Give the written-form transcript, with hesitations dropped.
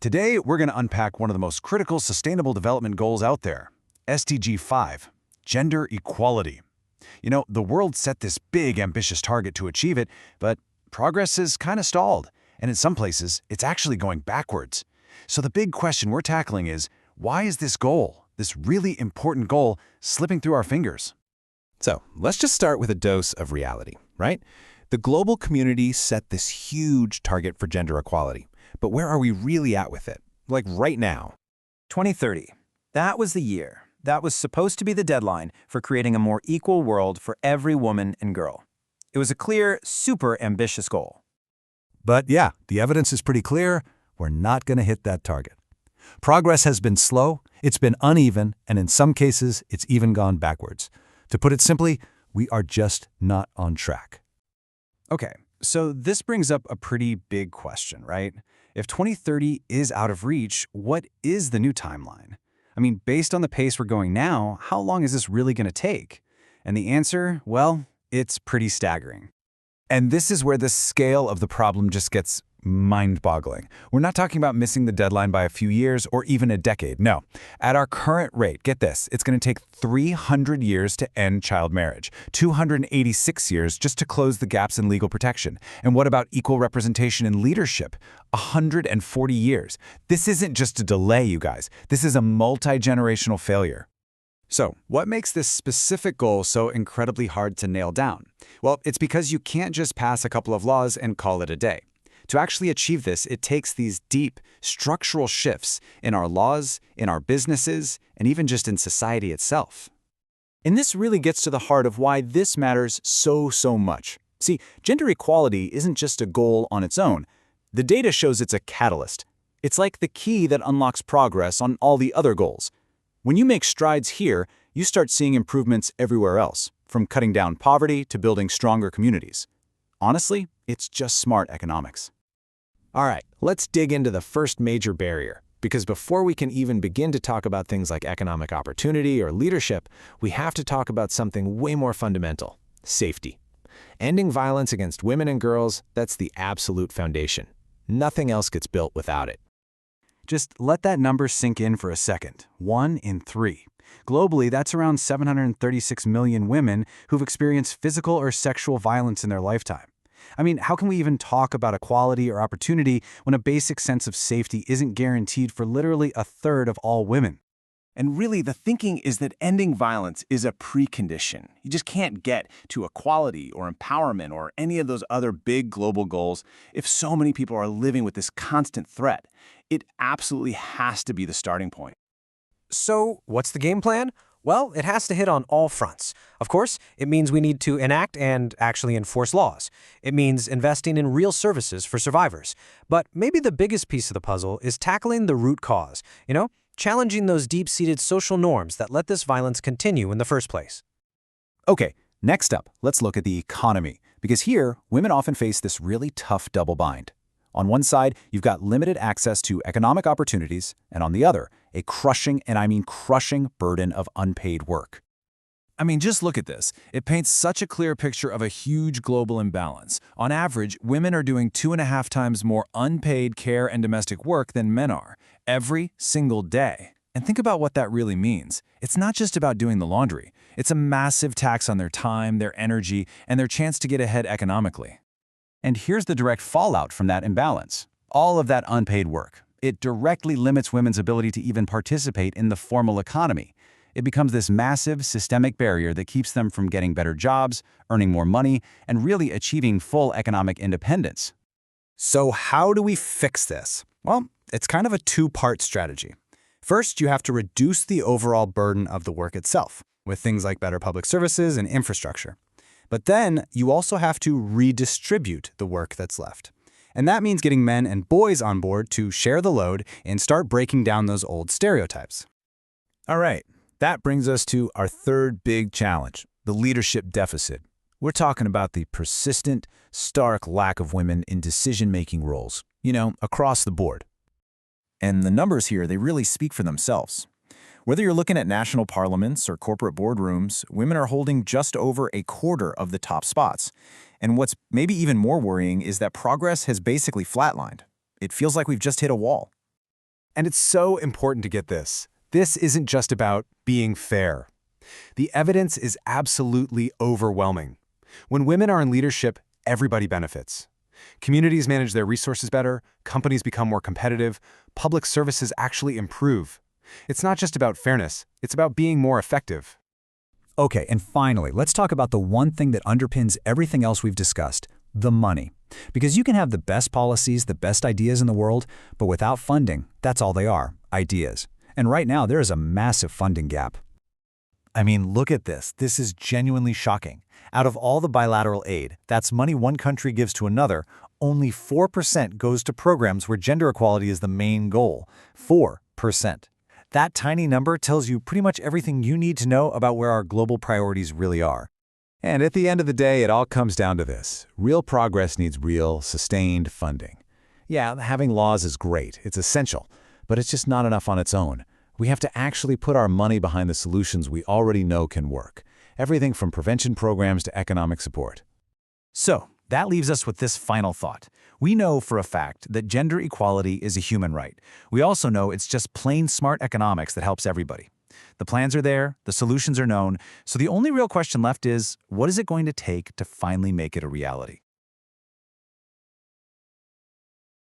Today, we're going to unpack one of the most critical sustainable development goals out there, SDG5, gender equality. The world set this big, ambitious target to achieve it, but progress is kind of stalled, and in some places, it's actually going backwards. So the big question we're tackling is, why is this goal, this really important goal, slipping through our fingers? So let's just start with a dose of reality, right? The global community set this huge target for gender equality. But where are we really at with it? Like right now? 2030. That was the year. That was supposed to be the deadline for creating a more equal world for every woman and girl. It was a clear, super ambitious goal. But yeah, the evidence is pretty clear. We're not going to hit that target. Progress has been slow, it's been uneven, and in some cases, it's even gone backwards. To put it simply, we are just not on track. Okay, so this brings up a pretty big question, right? If 2030 is out of reach, what is the new timeline? Based on the pace we're going now, how long is this really going to take? And the answer, well, it's pretty staggering. And this is where the scale of the problem just gets mind-boggling. We're not talking about missing the deadline by a few years or even a decade. No. At our current rate, get this, it's going to take 300 years to end child marriage, 286 years just to close the gaps in legal protection. And what about equal representation in leadership? 140 years. This isn't just a delay, you guys. This is a multi-generational failure. So, what makes this specific goal so incredibly hard to nail down? Well, it's because you can't just pass a couple of laws and call it a day. To actually achieve this, it takes these deep, structural shifts in our laws, in our businesses, and even just in society itself. And this really gets to the heart of why this matters so much. See, gender equality isn't just a goal on its own. The data shows it's a catalyst. It's like the key that unlocks progress on all the other goals. When you make strides here, you start seeing improvements everywhere else, from cutting down poverty to building stronger communities. Honestly, it's just smart economics. All right, let's dig into the first major barrier, because before we can even begin to talk about things like economic opportunity or leadership, we have to talk about something way more fundamental: safety. Ending violence against women and girls, that's the absolute foundation. Nothing else gets built without it. Just let that number sink in for a second. 1 in 3. Globally, that's around 736 million women who've experienced physical or sexual violence in their lifetime. How can we even talk about equality or opportunity when a basic sense of safety isn't guaranteed for literally a third of all women? And really, the thinking is that ending violence is a precondition. You just can't get to equality or empowerment or any of those other big global goals if so many people are living with this constant threat. It absolutely has to be the starting point. So, what's the game plan? Well, it has to hit on all fronts. Of course, it means we need to enact and actually enforce laws. It means investing in real services for survivors. But maybe the biggest piece of the puzzle is tackling the root cause, challenging those deep-seated social norms that let this violence continue in the first place. Okay, next up, let's look at the economy, because here, women often face this really tough double bind. On one side, you've got limited access to economic opportunities, and on the other, a crushing, and I mean crushing, burden of unpaid work. Just look at this. It paints such a clear picture of a huge global imbalance. On average, women are doing 2.5 times more unpaid care and domestic work than men are, every single day. And think about what that really means. It's not just about doing the laundry. It's a massive tax on their time, their energy, and their chance to get ahead economically. And here's the direct fallout from that imbalance. All of that unpaid work. It directly limits women's ability to even participate in the formal economy. It becomes this massive systemic barrier that keeps them from getting better jobs, earning more money, and really achieving full economic independence. So how do we fix this? Well, it's kind of a two-part strategy. First, you have to reduce the overall burden of the work itself, with things like better public services and infrastructure. But then you also have to redistribute the work that's left. And that means getting men and boys on board to share the load and start breaking down those old stereotypes. All right, that brings us to our third big challenge, the leadership deficit. We're talking about the persistent, stark lack of women in decision-making roles, across the board. And the numbers here, they really speak for themselves. Whether you're looking at national parliaments or corporate boardrooms, women are holding just over a quarter of the top spots. And what's maybe even more worrying is that progress has basically flatlined. It feels like we've just hit a wall. And it's so important to get this. This isn't just about being fair. The evidence is absolutely overwhelming. When women are in leadership, everybody benefits. Communities manage their resources better, companies become more competitive, public services actually improve. It's not just about fairness, it's about being more effective. Okay, and finally, let's talk about the one thing that underpins everything else we've discussed, the money. Because you can have the best policies, the best ideas in the world, but without funding, that's all they are, ideas. And right now, there is a massive funding gap. I mean, look at this. This is genuinely shocking. Out of all the bilateral aid, that's money one country gives to another, only 4% goes to programs where gender equality is the main goal. 4%. That tiny number tells you pretty much everything you need to know about where our global priorities really are. And at the end of the day, it all comes down to this. Real progress needs real, sustained funding. Yeah, having laws is great. It's essential. But it's just not enough on its own. We have to actually put our money behind the solutions we already know can work. Everything from prevention programs to economic support. So, that leaves us with this final thought. We know for a fact that gender equality is a human right. We also know it's just plain smart economics that helps everybody. The plans are there, the solutions are known, so the only real question left is, what is it going to take to finally make it a reality?